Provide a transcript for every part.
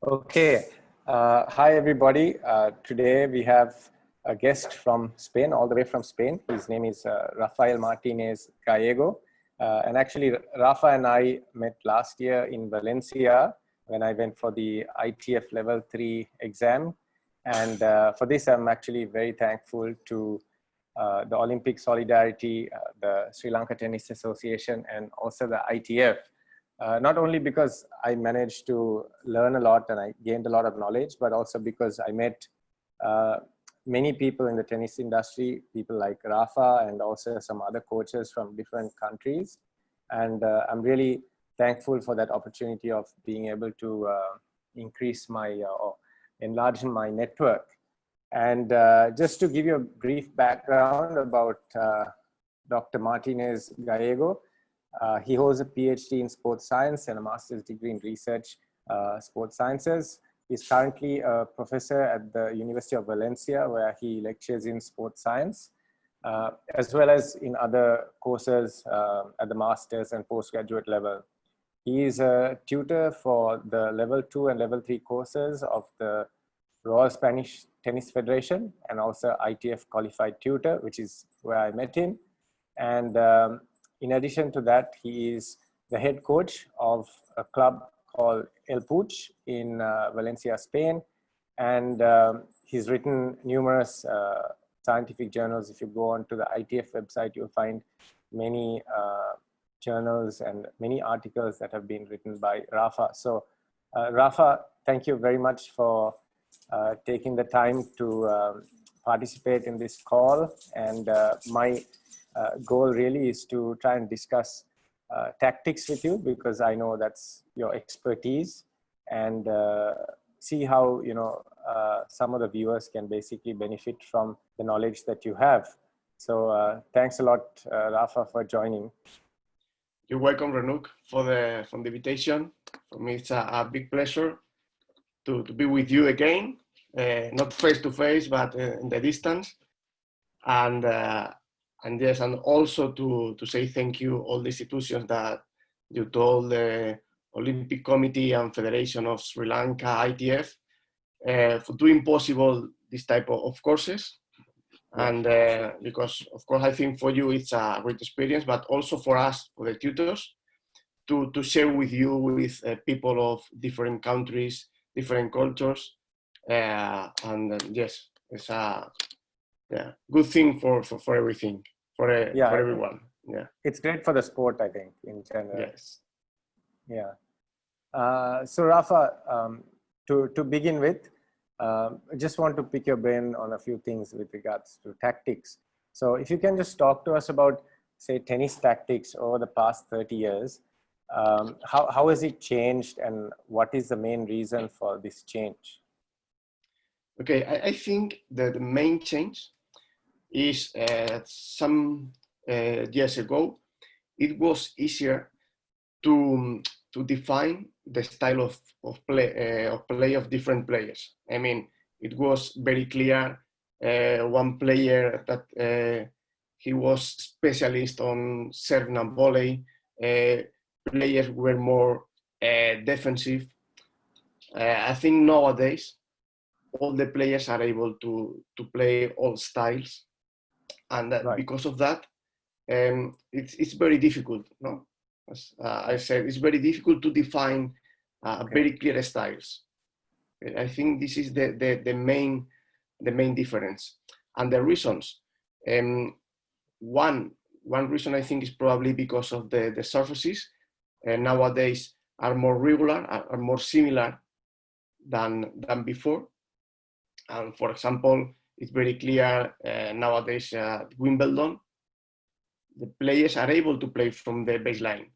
Okay. Hi, everybody. Today we have a guest from Spain, all the way from Spain. His name is Raphael Martinez Gallego. And actually, Rafa and I met last year in Valencia when I went for the ITF Level 3 exam. And for this, I'm actually very thankful to the Olympic Solidarity, the Sri Lanka Tennis Association, and also the ITF. Not only because I managed to learn a lot and I gained a lot of knowledge, but also because I met many people in the tennis industry, people like Rafa and also some other coaches from different countries. And I'm really thankful for that opportunity of being able to increase my or enlarge my network. And just to give you a brief background about Dr. Martinez Gallego, he holds a PhD in sports science and a master's degree in research sports sciences. He's currently a professor at the University of Valencia, where he lectures in sports science, as well as in other courses at the master's and postgraduate level. He is a tutor for the level 2 and level 3 courses of the Royal Spanish Tennis Federation, and also ITF qualified tutor, which is where I met him. And in addition to that, he is the head coach of a club called El Puig in Valencia, Spain. And he's written numerous scientific journals. If you go onto the ITF website, you'll find many journals and many articles that have been written by Rafa. So Rafa, thank you very much for taking the time to participate in this call. And my goal really is to try and discuss tactics with you, because I know that's your expertise, and see how some of the viewers can basically benefit from the knowledge that you have. So thanks a lot, Rafa, for joining. You're welcome, Renuk, for the invitation. For me, it's a big pleasure to be with you again, not face to face, but in the distance. And yes, and also to say thank you all the institutions that you told the Olympic Committee and Federation of Sri Lanka, ITF, for doing possible this type of courses. And because, of course, I think for you it's a great experience, but also for us, for the tutors, to share with you, with people of different countries, different cultures. And yes, it's a good thing for everything. For everyone. Yeah, it's great for the sport, I think, in general. Yes. Yeah. So Rafa, to begin with, I just want to pick your brain on a few things with regards to tactics. So if you can just talk to us about, say, tennis tactics over the past 30 years, how has it changed, and what is the main reason for this change? Okay, I think that the main change is some years ago, it was easier to define the style of play of different players. I mean, it was very clear. One player that he was specialist on serving and volley. Players were more defensive. I think nowadays all the players are able to play all styles. And right. Because of that, it's very difficult. No, as I said, it's very difficult to define very clear styles. I think this is the main difference, and the reasons. One reason I think is probably because of the surfaces nowadays are more regular, are more similar than before. And for example, it's very clear nowadays at Wimbledon, the players are able to play from the baseline.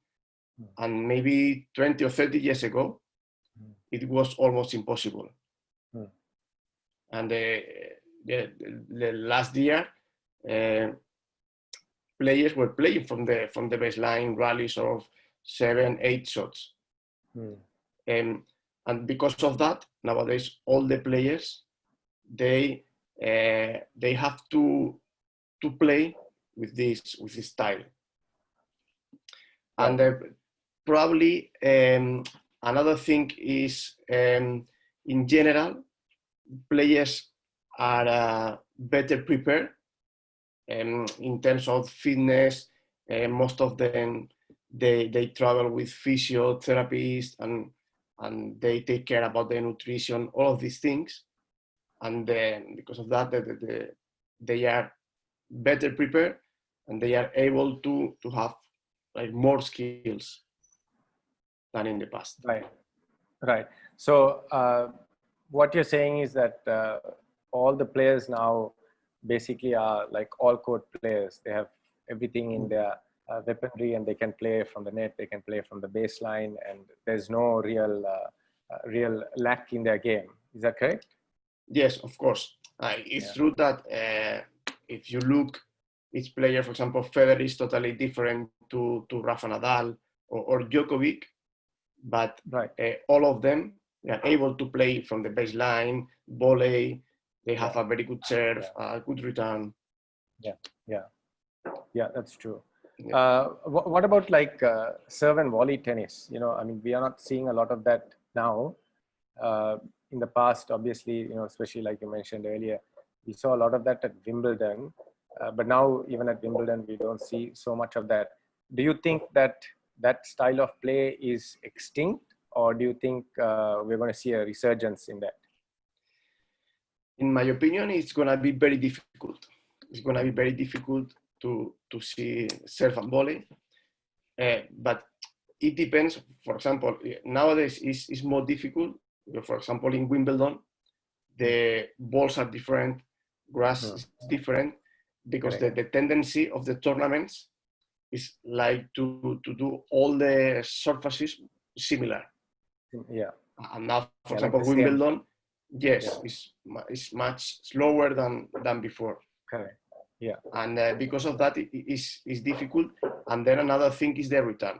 And maybe 20 or 30 years ago, it was almost impossible. And the last year, players were playing from the baseline rallies of 7-8 shots. And because of that, nowadays all the players, they have to play with this style. And probably another thing is in general, players are better prepared in terms of fitness. Most of them, they travel with physiotherapists and they take care about their nutrition, all of these things. And then because of that, they are better prepared and they are able to have like more skills than in the past. Right. So what you're saying is that all the players now basically are like all court players. They have everything in their weaponry, and they can play from the net, they can play from the baseline, and there's no real lack in their game. Is that correct? Yes, of course. It's true that if you look, each player, for example, Federer is totally different to Rafa Nadal or Djokovic, but all of them, they are able to play from the baseline, volley, they have a very good serve, a good return. Yeah, that's true. What about like serve and volley tennis? You know, I mean, we are not seeing a lot of that now. In the past, obviously, you know, especially like you mentioned earlier, we saw a lot of that at Wimbledon, but now even at Wimbledon, we don't see so much of that. Do you think that that style of play is extinct, or do you think we're going to see a resurgence in that? In my opinion, it's going to be very difficult. It's going to be very difficult to see serve and volley, but it depends. For example, nowadays it's more difficult. For example, in Wimbledon, the balls are different, grass is different, because the tendency of the tournaments is like to do all the surfaces similar. Yeah. And now, for example, like Wimbledon, it's much slower than before. Correct. Yeah. And because of that, it's difficult. And then another thing is the return.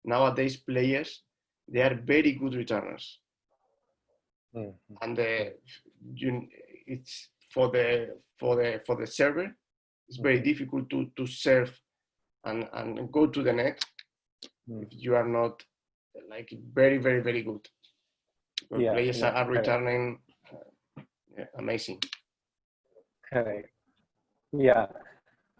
Nowadays, players, they are very good returners. And it's for the server, it's very difficult to serve and go to the net if you are not like very, very, very good. Players are returning amazing. Correct. Yeah.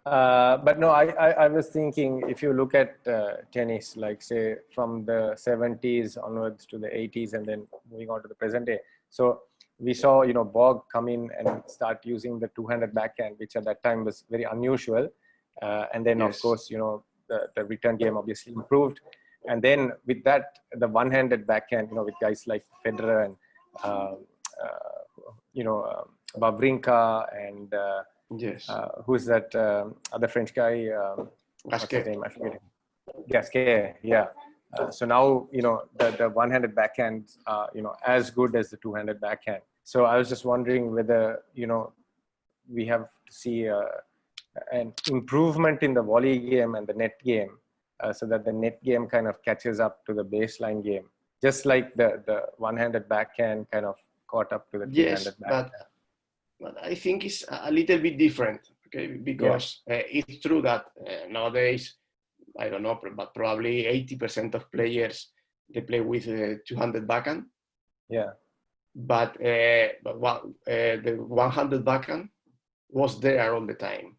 But no, I was thinking, if you look at tennis, like say from the 70s onwards to the 80s and then moving on to the present day. So we saw, you know, Borg come in and start using the two-handed backhand, which at that time was very unusual. And then of course, you know, the return game obviously improved. And then with that, the one-handed backhand, you know, with guys like Federer and, you know, Wawrinka and who's that other French guy? What's his name? I forget. Gasquet, yeah. So now, you know, the one-handed backhands are, you know, as good as the two-handed backhand. So I was just wondering whether, you know, we have to see an improvement in the volley game and the net game, so that the net game kind of catches up to the baseline game, just like the one-handed backhand kind of caught up to the two-handed backhand. But I think it's a little bit different, okay? Because it's true that nowadays, I don't know, but probably 80% of players, they play with two-handed backhand. Yeah. But the one-handed backhand was there all the time.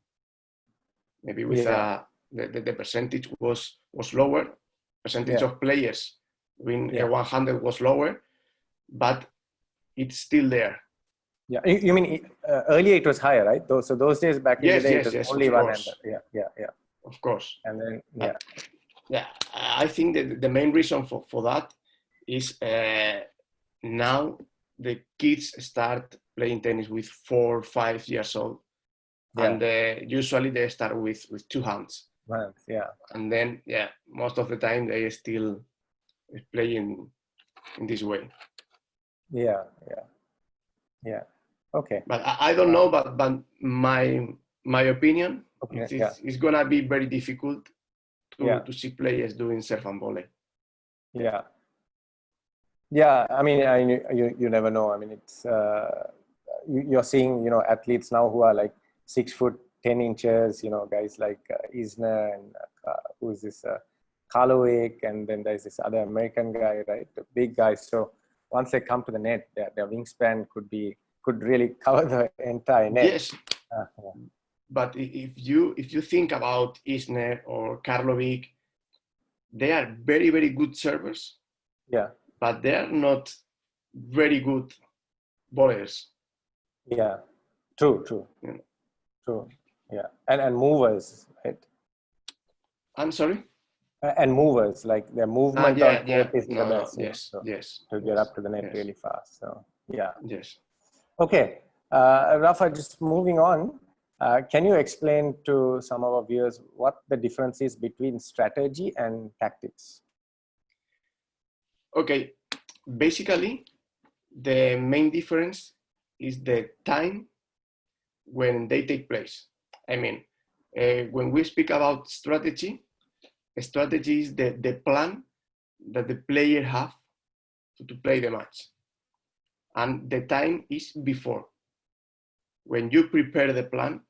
Maybe with the percentage was lower. Percentage of players doing one-handed was lower, but it's still there. Yeah, you mean earlier it was higher, right? So those days back in the day, it was only one-handed. Yeah. Of course. And then I think that the main reason for that is now the kids start playing tennis with 4 or 5 years old, and usually they start with two hands. And then most of the time they still play in this way. Yeah. Okay. But I don't know, but my opinion, it's gonna be very difficult to see players doing serve and volley. Yeah. I mean, you never know. I mean, it's you're seeing, you know, athletes now who are like 6 foot 10 inches. You know, guys like Isner and who's this Karlovic, and then there's this other American guy, right? The big guy. So once they come to the net, their wingspan could really cover the entire net. Yes. Yeah. But if you think about Isner or Karlovic, they are very, very good servers. Yeah. But they are not very good volleyers. Yeah. True. Yeah. True. Yeah. And movers, right? I'm sorry? And movers, like their movement on court is the best. Yes, so yes. To get up to the net yes. really fast. So, yeah. Yes. Okay. Rafa, just moving on. Can you explain to some of our viewers what the difference is between strategy and tactics? Okay. Basically, the main difference is the time when they take place. I mean, when we speak about strategy, a strategy is the plan that the player have to play the match. And the time is before. When you prepare the plan,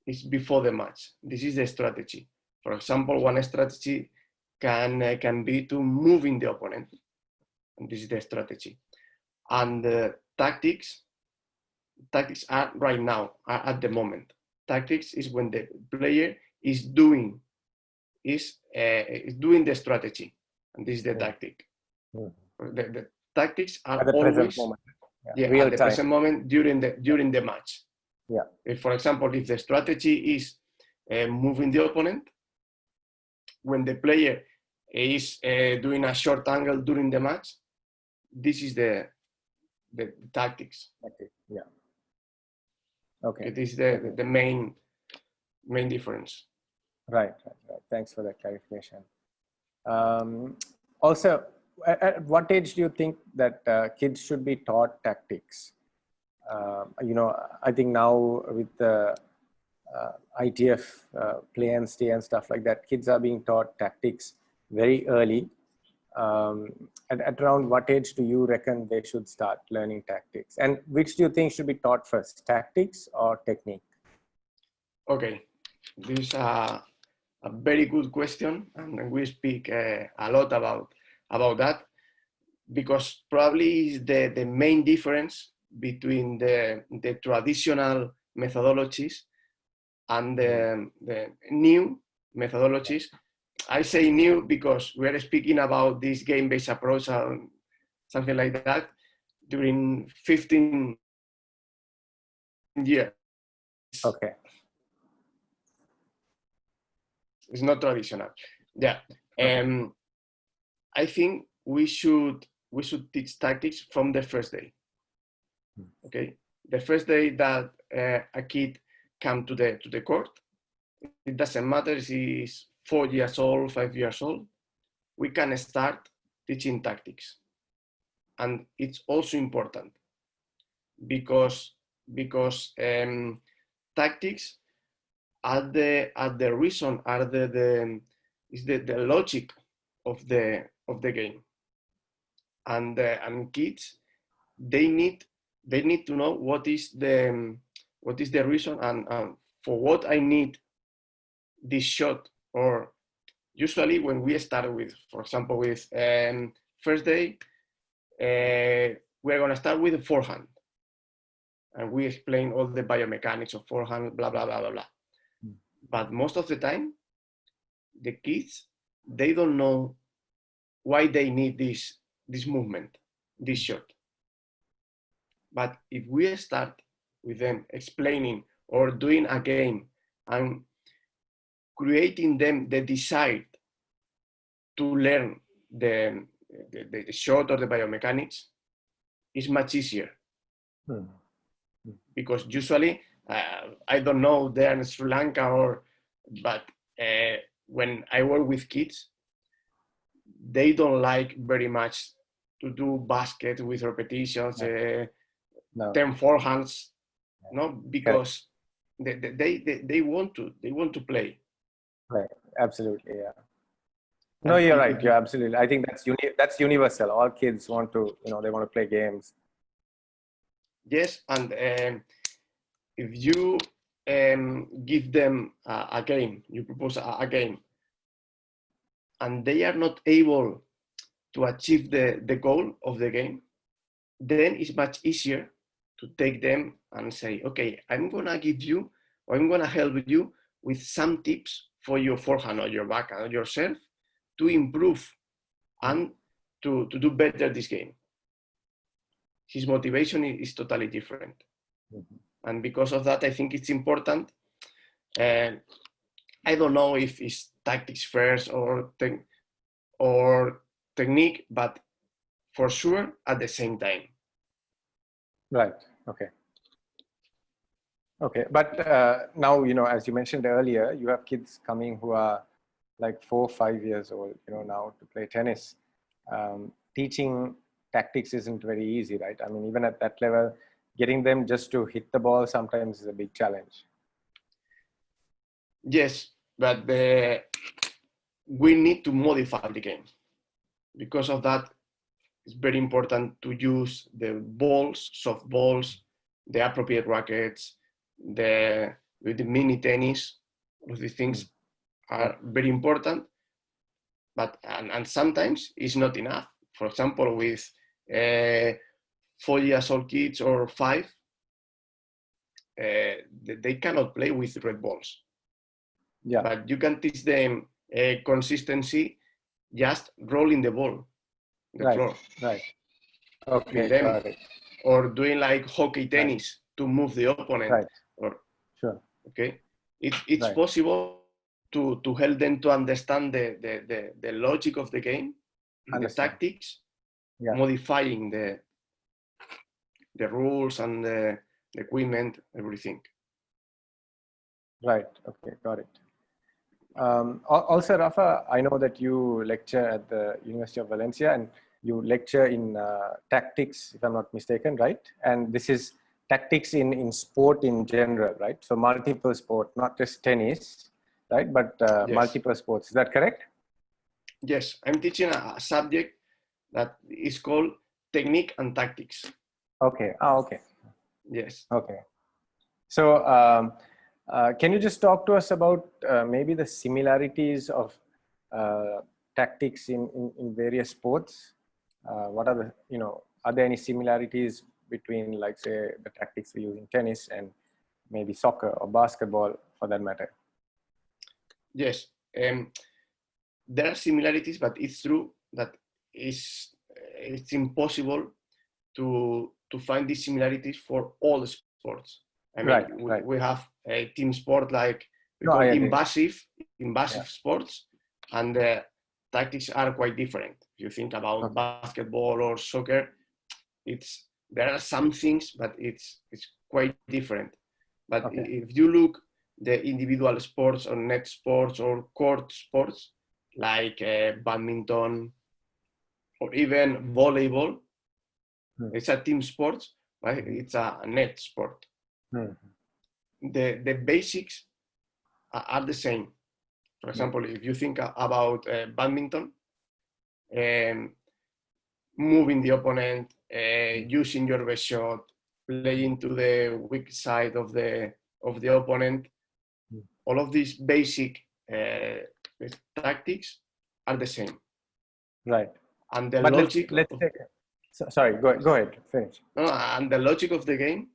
it's before the match. This is the strategy. For example, one strategy can be to moving the opponent. And this is the strategy. And tactics are right now, are at the moment. Tactics is when the player is doing the strategy, and this is the tactic. The tactics are At the always present moment. at the present moment during the match. Yeah. If, for example, if the strategy is moving the opponent, when the player is doing a short angle during the match, this is the tactics. Yeah. Okay. This is the main difference. Right. Thanks for that clarification. Also, at what age do you think that kids should be taught tactics? I think now with the ITF play and stay and stuff like that, kids are being taught tactics very early. At around what age do you reckon they should start learning tactics? And which do you think should be taught first, tactics or technique? Okay, this is a very good question, and we speak a lot about that, because probably is the main difference between the traditional methodologies and the new methodologies. I say new because we are speaking about this game-based approach and something like that during 15 years. Okay. It's not traditional. Yeah. I think we should teach tactics from the first day. Okay. The first day that a kid come to the court, it doesn't matter if he's 4 years old, 5 years old, we can start teaching tactics. And it's also important because tactics are the reason, are the logic of the game. And kids, they need to know what is the reason and for what I need this shot. Or usually when we start with, for example, with first day, we're going to start with the forehand, and we explain all the biomechanics of forehand, blah blah blah blah blah. But most of the time, the kids, they don't know why they need this movement, this shot. But if we start with them explaining or doing a game and creating them the desire to learn the shot or the biomechanics, is much easier. Because usually, I don't know there in Sri Lanka but when I work with kids, they don't like very much to do basket with repetitions, 10 forehands, because they want to play. Right, absolutely, yeah. No, you're right. You're absolutely. I think that's universal. All kids want to, they want to play games. Yes, and if you give them a game, you propose a game, and they are not able to achieve the goal of the game, then it's much easier to take them and say, okay, I'm gonna give you, or I'm gonna help you with some tips for your forehand or your backhand or yourself to improve and to do better this game. His motivation is totally different. Mm-hmm. And because of that, I think it's important. I don't know if it's tactics first or technique, but for sure at the same time. Right. Okay. Okay. But now, as you mentioned earlier, you have kids coming who are like 4 or 5 years old, now to play tennis. Teaching tactics isn't very easy, right? I mean, even at that level, getting them just to hit the ball sometimes is a big challenge. Yes, but we need to modify the game. Because of that, it's very important to use the balls, soft balls, the appropriate rackets, with the mini tennis. All of these things are very important, but and sometimes it's not enough. For example, with 4 years old kids or 5, they cannot play with red balls. Yeah. But you can teach them consistency just rolling the ball, the floor. Right. Okay. Got it. Or doing like hockey tennis to move the opponent. Right. Or sure. Okay. It's possible to help them to understand the logic of the game, the tactics, modifying the rules and the equipment, everything. Right. Okay. Got it. Also, Rafa, I know that you lecture at the University of Valencia and you lecture in tactics, if I'm not mistaken, right? And this is tactics in sport in general, right? So multiple sport, not just tennis, right? But multiple sports. Is that correct? Yes, I'm teaching a subject that is called technique and tactics. Okay. Okay. Yes. Okay. So can you just talk to us about maybe the similarities of tactics in various sports? What are are there any similarities between, like, say, the tactics we use in tennis and maybe soccer or basketball for that matter? Yes. There are similarities, but it's true that it's impossible to find these similarities for all sports. I mean, we have a team sport like invasive sports, and the tactics are quite different. If you think about basketball or soccer, there are some things, but it's quite different. But if you look the individual sports or net sports or court sports like badminton or even volleyball, it's a team sport, but it's a net sport. The basics are the same. For example, if you think about badminton, moving the opponent, using your best shot, playing to the weak side of the opponent, all of these basic tactics are the same. Right. And the logic. Sorry, go ahead. Finish. No, and the logic of the game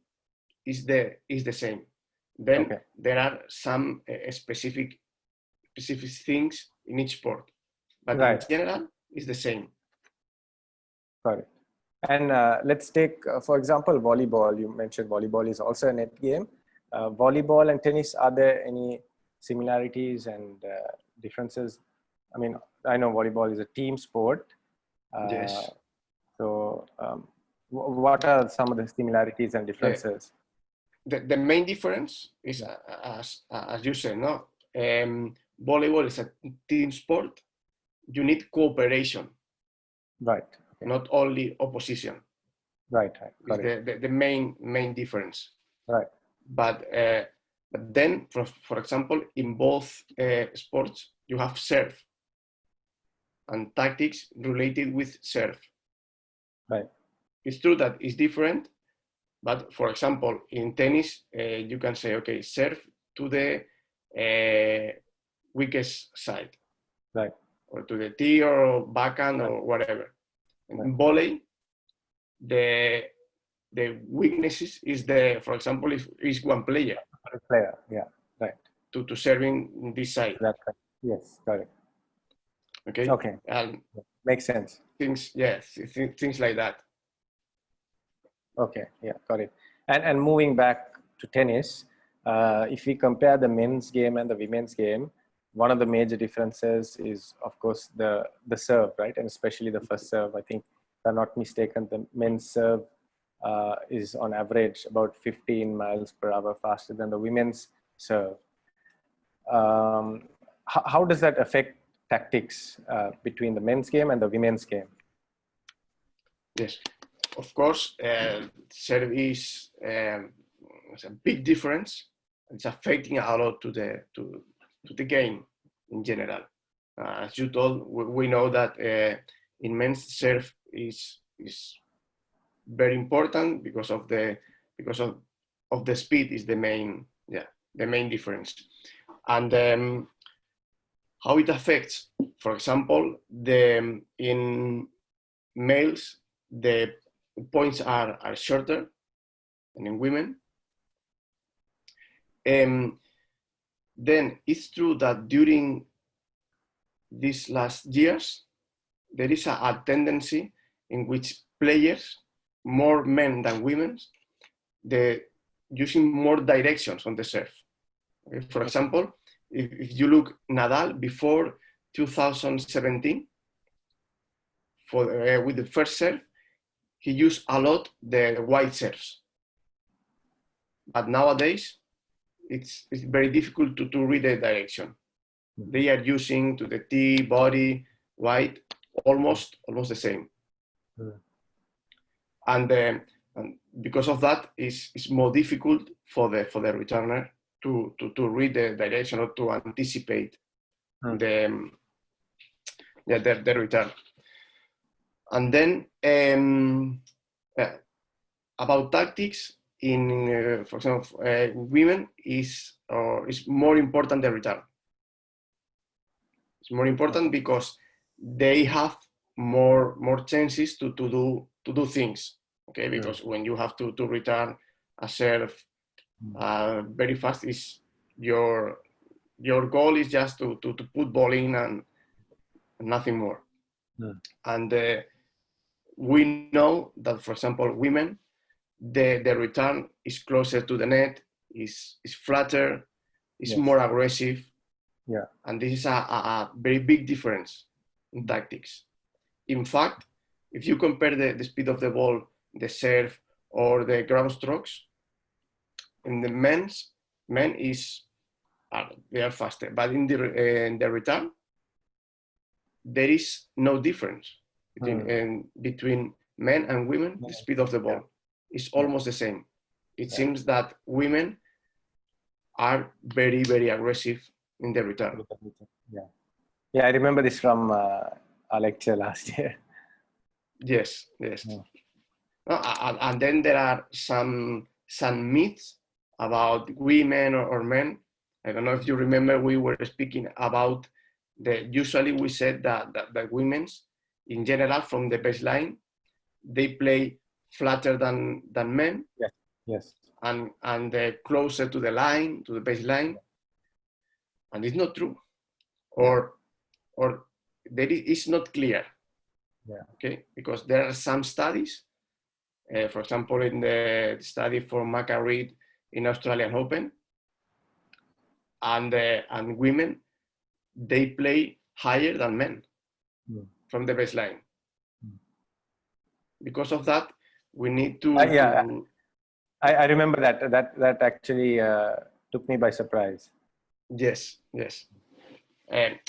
is the same. Then there are some specific things in each sport, but in general, it's the same. Got it. And let's take, for example, volleyball. You mentioned volleyball is also a net game. Volleyball and tennis, are there any similarities and differences? I mean, I know volleyball is a team sport. Yes. So what are some of the similarities and differences? The main difference is, as you said, no? Volleyball is a team sport. You need cooperation. Right. Not only opposition. Right. It's the main difference. Right. But then, for example, in both sports, you have serve and tactics related with serve. Right. It's true that it's different, but for example, in tennis, you can say, okay, serve to the weakest side. Right. to the tee or backhand or whatever. In volley, the weaknesses is for example, if is one player. Yeah, right. To serving this side. That's right. Yes, got it. Okay. Okay. And makes sense. Things like that. Okay, yeah, got it. And moving back to tennis, if we compare the men's game and the women's game, one of the major differences is, of course, the serve, right? And especially the first serve. I think, if I'm not mistaken, the men's serve is on average about 15 miles per hour faster than the women's serve. How does that affect tactics between the men's game and the women's game? Yes, of course, serve is a big difference. It's affecting a lot to the game in general. As you told, we know that in men's serve is very important because of the speed is the main difference. And how it affects, for example, in males the points are shorter than in women. Then it's true that during these last years there is a tendency in which players, more men than women, they're using more directions on the serve. Okay? For example, if you look Nadal before 2017, with the first serve, he used a lot the wide serves. But nowadays, it's very difficult to read the direction. They are using to the tee, body, wide, almost the same. And because of that, it's more difficult for the returner to read the direction or to anticipate the return. And then about tactics, for example, women is more important the return. It's more important because they have more chances to do things. Okay, because when you have to return a serve very fast, is your goal is just to put ball in and nothing more. And we know that, for example, women, the return is closer to the net, is flatter, is more aggressive. Yeah. And this is a very big difference in tactics. In fact, if you compare the speed of the ball, the serve, or the ground strokes, in the men they are faster, but in the return, there is no difference between men and women. The speed of the ball is almost the same. It seems that women are very, very aggressive in the return. Yeah, I remember this from our lecture last year. Yes. And then there are some myths about women or men. I don't know if you remember, we were speaking about usually we said that women, in general, from the baseline, they play flatter than men. Yes. And closer to the line, to the baseline. And it's not true. Or that it's not clear. Okay, because there are some studies, for example, in the study for Maca Reed in Australian Open, and women, they play higher than men from the baseline. Because of that, we need to. I remember that actually took me by surprise. Yes.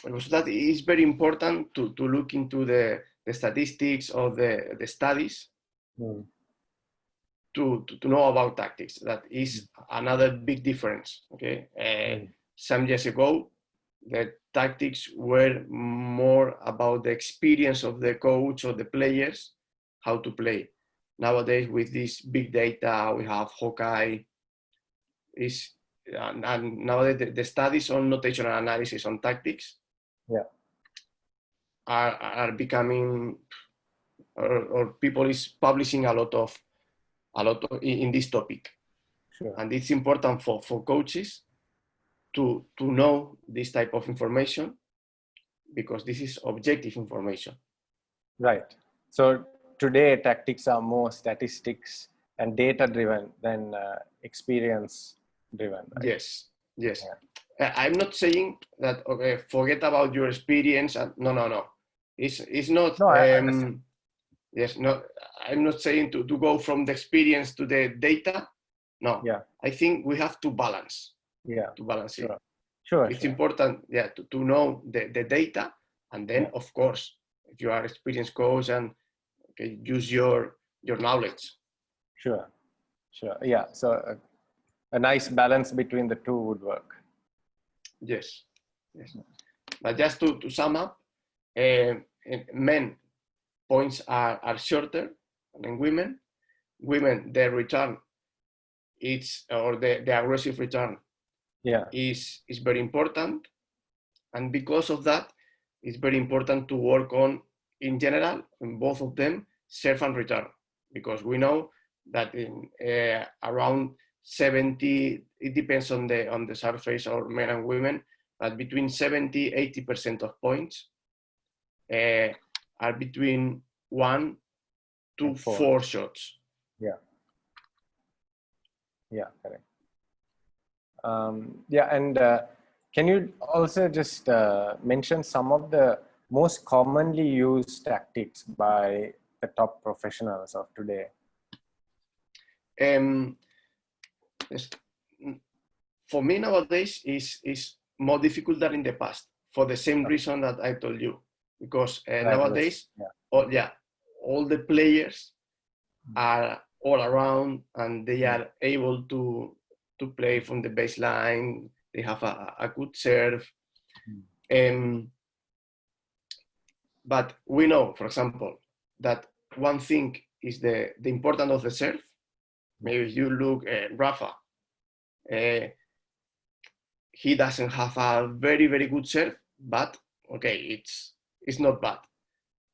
Because that is very important to look into the statistics of the studies to know about tactics. That is another big difference. Okay, some years ago, the tactics were more about the experience of the coach or the players, how to play. Nowadays, with this big data, we have Hawkeye. And nowadays the studies on notational analysis on tactics, are becoming, or people is publishing a lot of in this topic. Sure. And it's important for coaches to know this type of information, because this is objective information. Right. So today tactics are more statistics and data driven than experience driven. Right? Yes. I'm not saying that, okay, forget about your experience. And no. It's not. No, I understand. Yes, no. I'm not saying to go from the experience to the data. No. Yeah. I think we have to balance. Yeah. To balance sure. it. Sure. It's important, to know the data, and then of course, if you are experienced coach, and use your knowledge. Sure. Yeah. So a nice balance between the two would work. Yes. But just to sum up, men points are shorter than women. Women, their return, or the aggressive return, is very important, and because of that, it's very important to work on, in general, in both of them, serve and return, because we know that in around 70, it depends on the surface, or men and women, but between 70-80% of points are between 1 to 4 shots. Yeah, correct. And can you also just mention some of the most commonly used tactics by the top professionals of today? For me nowadays is more difficult than in the past, for the same reason that I told you, because nowadays, all the players are all around, and they are able to play from the baseline. They have a good serve. But we know, for example, that one thing is the importance of the serve. Maybe if you look at Rafa, he doesn't have a very, very good serve, but okay, it's not bad.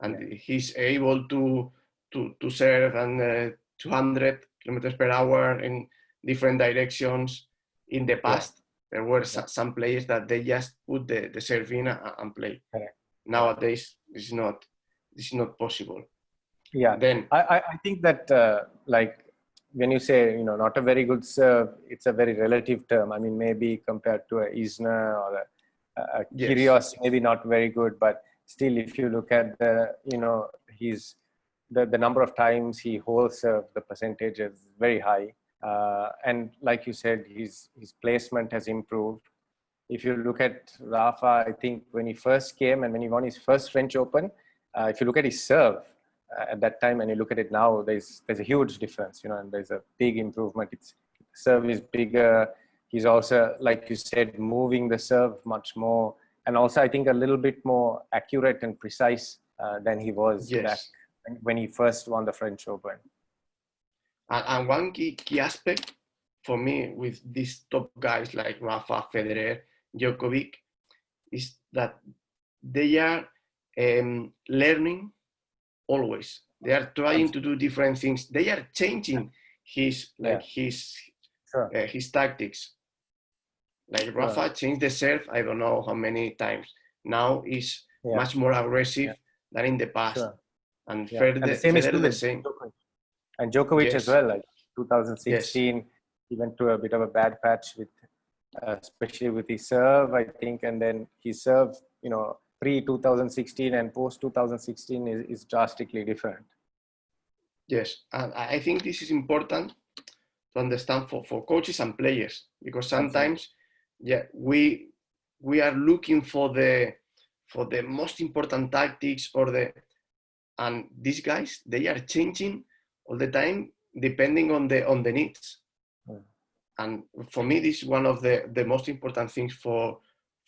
And he's able to serve and 200 kilometers per hour in different directions. In the past, there were some players that they just put the serve in and play. Nowadays, this is not possible. Yeah. Then I think that like when you say, not a very good serve, it's a very relative term. I mean, maybe compared to a Isner or a Kyrgios, maybe not very good, but still, if you look at the number of times he holds serve, the percentage is very high. And like you said, his placement has improved. If you look at Rafa, I think when he first came and when he won his first French Open, if you look at his serve at that time and you look at it now, there's a huge difference, and there's a big improvement. Serve is bigger. He's also, like you said, moving the serve much more. And also, I think a little bit more accurate and precise than he was back when he first won the French Open. And one key aspect for me with these top guys like Rafa, Federer, Djokovic, is that they are learning always. They are trying to do different things. They are changing his tactics. Like Rafa changed the serve, I don't know how many times. Now is much more aggressive than in the past. And Federer the same. And Djokovic as well. Like 2016, he went through a bit of a bad patch with, especially with his serve, I think. And then his serve, pre-2016 and post-2016 is drastically different. Yes, and I think this is important to understand for coaches and players, because sometimes we are looking for the most important tactics, and these guys, they are changing all the time depending on the needs. And for me, this is one of the most important things for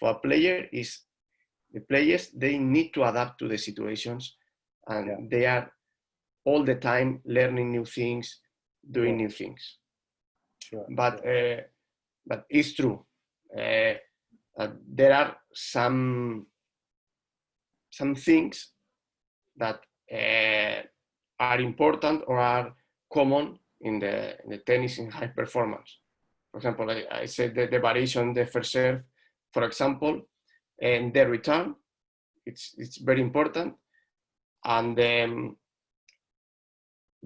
a player. Is the players, they need to adapt to the situations, and they are all the time learning new things, doing new things. But it's true. There are some some things that are important or are common in the tennis in high performance. For example, I said that the variation, the first serve, for example, and the return, it's very important. And there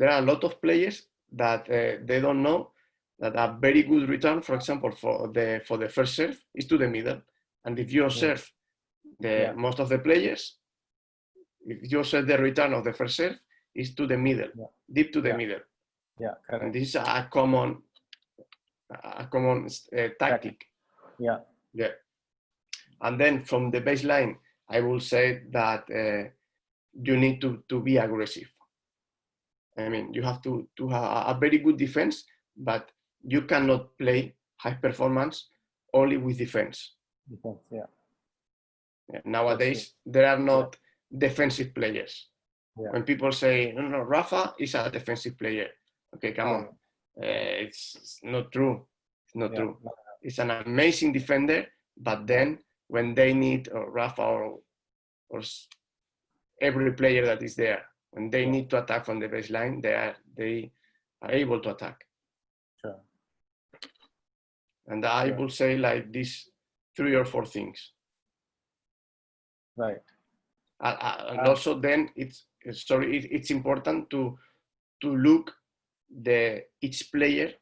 are a lot of players that they don't know that a very good return, for example, for the first serve is to the middle. And if you observe most of the players, if you observe the return of the first serve is to the middle, deep to the middle. Yeah, correct. And this is a common tactic. Yeah. Yeah. And then from the baseline, I will say that you need to be aggressive. I mean, you have to have a very good defense, but you cannot play high performance only with defense. Yeah. Nowadays, there are not defensive players. Yeah. When people say, no, Rafa is a defensive player. Okay, come on. It's not true. It's not true. No. It's an amazing defender, but then when they need Rafa or every player that is there, when they need to attack from the baseline, they are able to attack. Sure. And I will say like these 3 or 4 things. Right. And also then it's important to look each player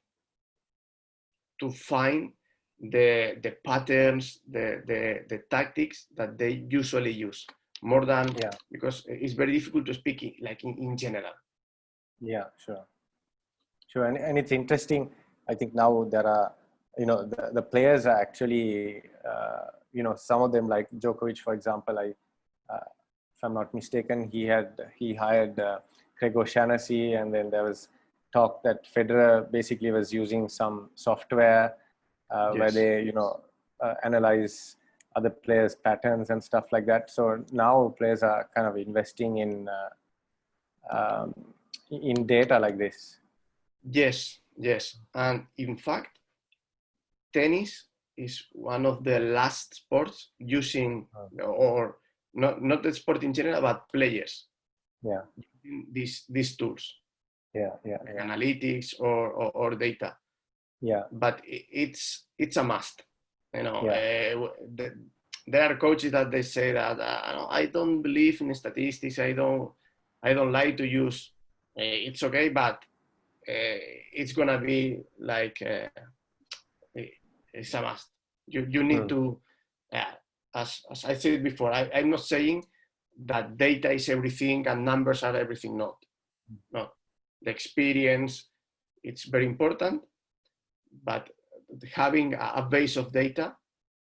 to find the patterns, the tactics that they usually use. More than because it's very difficult to speak like in general. Yeah, sure. And it's interesting. I think now there are, the players are actually, some of them like Djokovic, for example. If I'm not mistaken, he hired Craig O'Shaughnessy, and then there was talk that Federer basically was using some software where they, analyze other players' patterns and stuff like that. So now players are kind of investing in data like this. Yes. And in fact, tennis is one of the last sports using, or not the sport in general, but players. Yeah. These tools. Like analytics or data. Yeah. But it's a must. There are coaches that they say that I don't believe in statistics. I don't like to use. It's okay, but it's gonna be like it's a must. You need to, as I said before. I'm not saying that data is everything and numbers are everything. No. The experience, it's very important, but having a base of data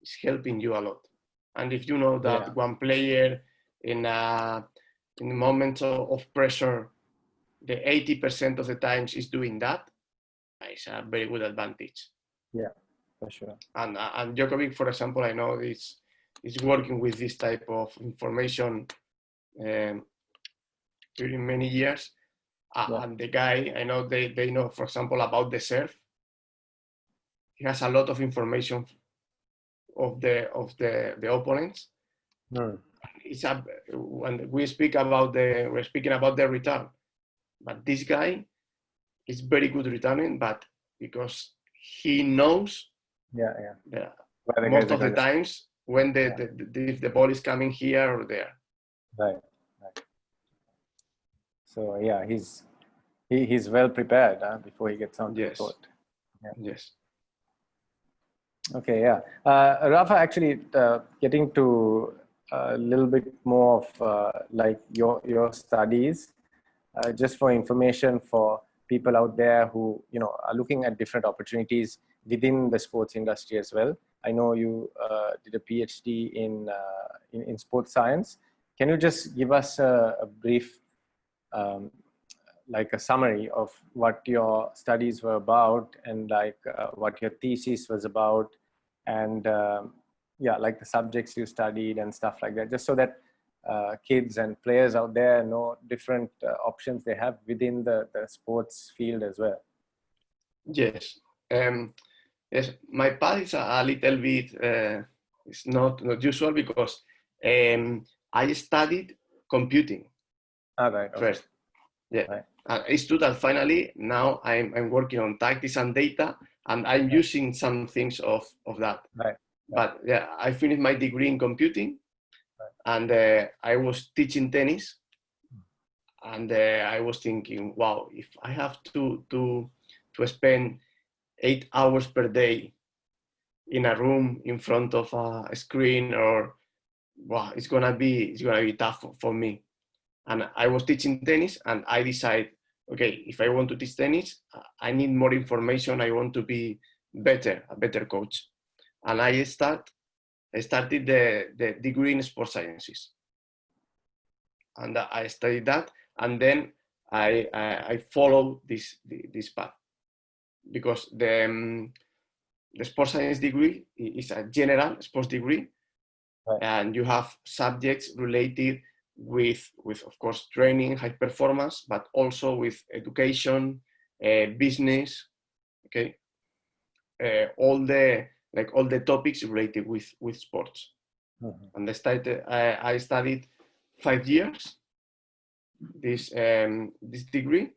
is helping you a lot. And if you know that one player in moments of pressure, the 80% of the times is doing that, it's a very good advantage. Yeah, for sure. And Djokovic, for example, I know is working with this type of information during many years. And the guy, I know they know, for example, about the serve. He has a lot of information of the opponents. When we're speaking about the return, but this guy is very good returning, but because he knows most of the times when if the ball is coming here or there. Right. So he's well prepared before he gets on the court. Yes. Okay. Yeah. Rafa, actually, getting to a little bit more of like your studies, just for information for people out there who are looking at different opportunities within the sports industry as well. I know you did a PhD in sports science. Can you just give us a brief, like a summary of what your studies were about and like what your thesis was about, and like the subjects you studied and stuff like that, just so that kids and players out there know different options they have within the sports field as well. Yes. Yes, my path is a little bit, it's not usual because I studied computing Right. Okay. first. Yeah. Right. It's true that finally now I'm working on tactics and data, and I'm using some things of that. Right. But yeah, I finished my degree in computing, and I was teaching tennis, and I was thinking, wow, if I have to spend 8 hours per day in a room in front of a screen, or wow, it's gonna be tough for me. And I was teaching tennis, and I decided, okay, if I want to teach tennis, I need more information. I want to be a better coach. And I started the degree in sports sciences, and I studied that, and then I follow this path, because the sports science degree is a general sports degree, and you have subjects related with of course training, high performance, but also with education, business, okay, all the topics related with sports. And I studied 5 years this degree,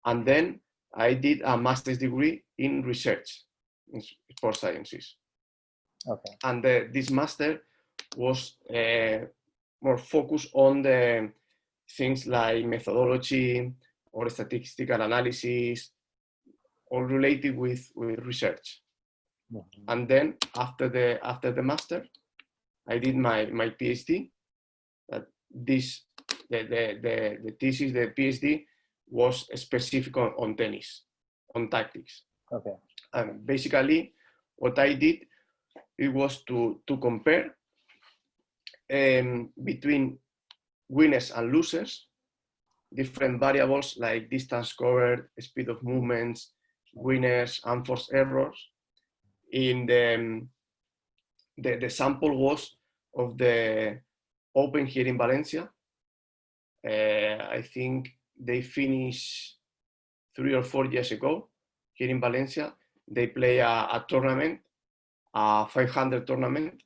and then I did a master's degree in research in sports sciences. Okay. And this master was more focused on the things like methodology or statistical analysis, all related with research. And then after the master, I did my PhD. The thesis, the PhD, was specific on tennis, on tactics. Okay. And basically, what I did, it was to compare between winners and losers, different variables like distance covered, speed of movements, winners, unforced errors. In the sample was of the Open here in Valencia. I think they finished 3 or 4 years ago here in Valencia. They play a tournament, a 500 tournament,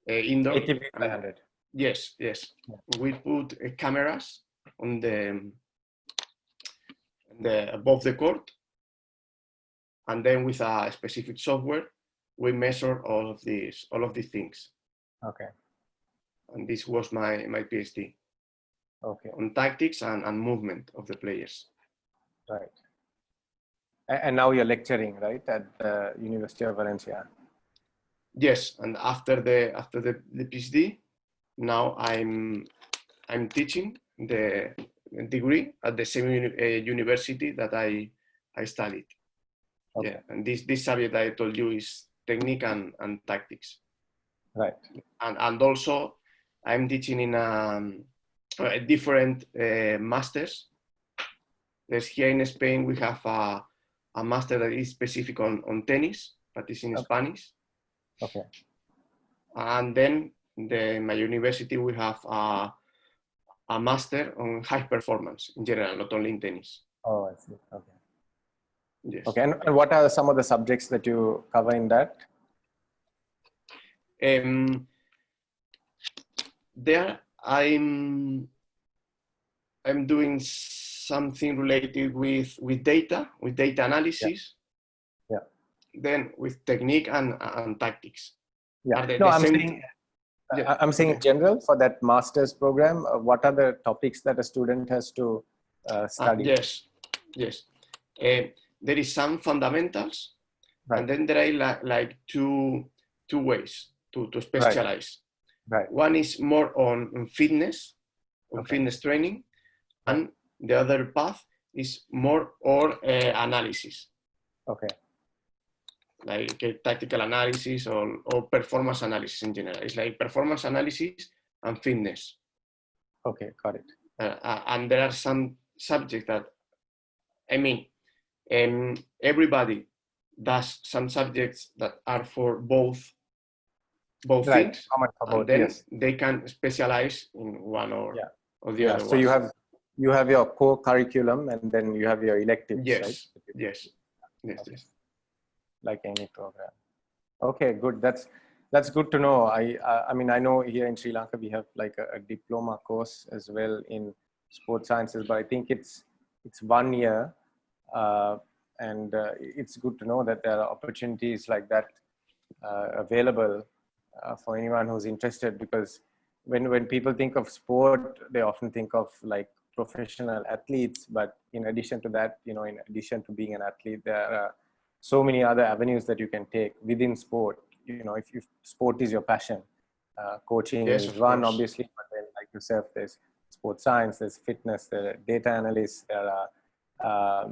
indoor. ATP 500. Yes. Yeah. We put cameras on the above the court, and then with a specific software, we measure all of these things. Okay. And this was my PhD. Okay. On tactics and movement of the players. Right. And now you're lecturing, right, at the University of Valencia? Yes, and after the PhD, now I'm teaching the degree at the same university that I studied. Okay. Yeah, and this subject I told you is technique and tactics. Right. And also I'm teaching in a different masters. There's here in Spain, we have a master that is specific on tennis, but it's in Spanish. Okay. And then my university, we have a master on high performance in general, not only in tennis. Oh, I see. Okay. Yes. Okay. And what are some of the subjects that you cover in that? There I'm doing something related with data analysis. Yeah. Then with technique and tactics. Yeah. I'm saying in general for that master's program, what are the topics that a student has to study? Yes. There is some fundamentals, right. And then there are like two ways to specialize. Right. One is more on fitness, fitness training, and the other path is more on analysis. Okay. Like tactical analysis or performance analysis in general. It's like performance analysis and fitness. Okay, got it. And there are some subjects that, everybody does some subjects that are for both right. things. And then they can specialize in one or the other. So you have your core curriculum, and then you have your electives, right? Yes. Like any program. Okay, good. That's That's good to know. I mean, I know here in Sri Lanka we have like a diploma course as well in sports sciences, but I think it's 1 year, and it's good to know that there are opportunities like that available for anyone who's interested. Because when people think of sport, they often think of like professional athletes, but in addition to that, you know, in addition to being an athlete, there are so many other avenues that you can take within sport. You know, if sport is your passion, coaching Yes, is of one, course. obviously, but then like yourself, there's sports science, there's fitness, there are data analysts, there are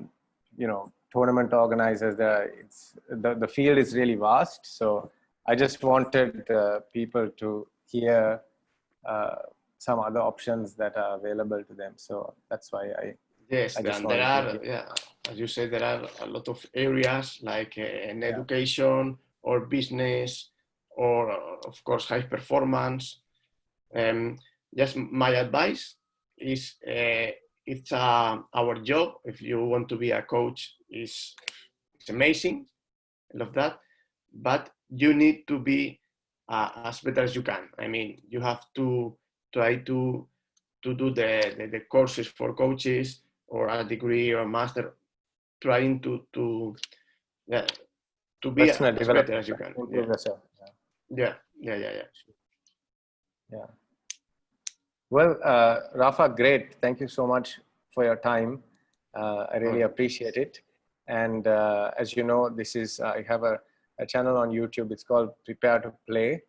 you know, tournament organizers. The field is really vast. So I just wanted people to hear some other options that are available to them. So that's why Yes, I just and there wanted to are, hear. yeah, as you said, there are a lot of areas like in Yeah. education or business or, of course, high performance. Just my advice is it's our job. If you want to be a coach, it's amazing. I love that. But you need to be as better as you can. I mean, you have to try to do the courses for coaches or a degree or a master, trying yeah, to be Personal as better development, as you right? can. Improve yourself. Yeah. Yeah. Well, Rafa, great. Thank you so much for your time. I really appreciate it. And as you know, this is, I have a channel on YouTube. It's called Prepare to Play.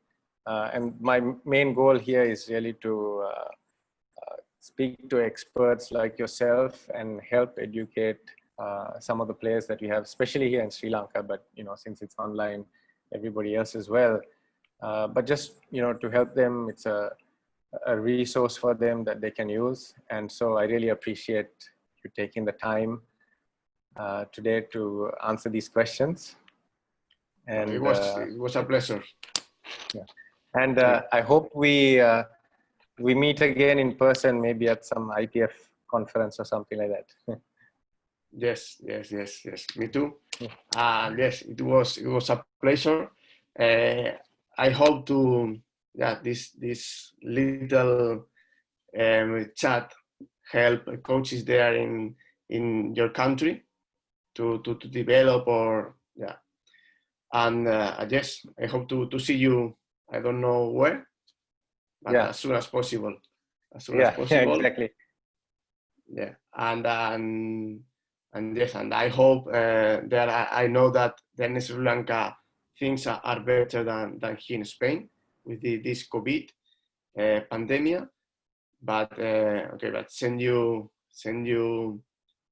And my main goal here is really to speak to experts like yourself and help educate some of the players that we have, especially here in Sri Lanka, but you know, since it's online, everybody else as well. But just, you know, to help them, it's a resource for them that they can use. And so I really appreciate you taking the time today to answer these questions. And it was a pleasure. Yeah. And I hope we meet again in person, maybe at some ITF conference or something like that. Yes. Me too. Yes, it was a pleasure. I hope to this little chat help coaches there in your country to develop or and yes, I hope to see you. I don't know where, but as soon as possible. As soon as possible. Exactly. Yeah, and yes, and I hope that I know that then in Sri Lanka things are better than here in Spain with this COVID pandemic. But okay, but send you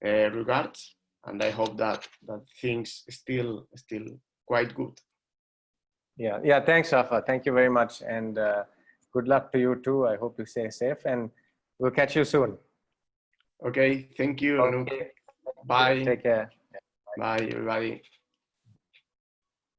regards, and I hope that things still quite good. Yeah. Thanks, Rafa. Thank you very much, and good luck to you too. I hope you stay safe, and we'll catch you soon. Okay, thank you, Anouk. Okay. Bye. Take care. Bye, everybody.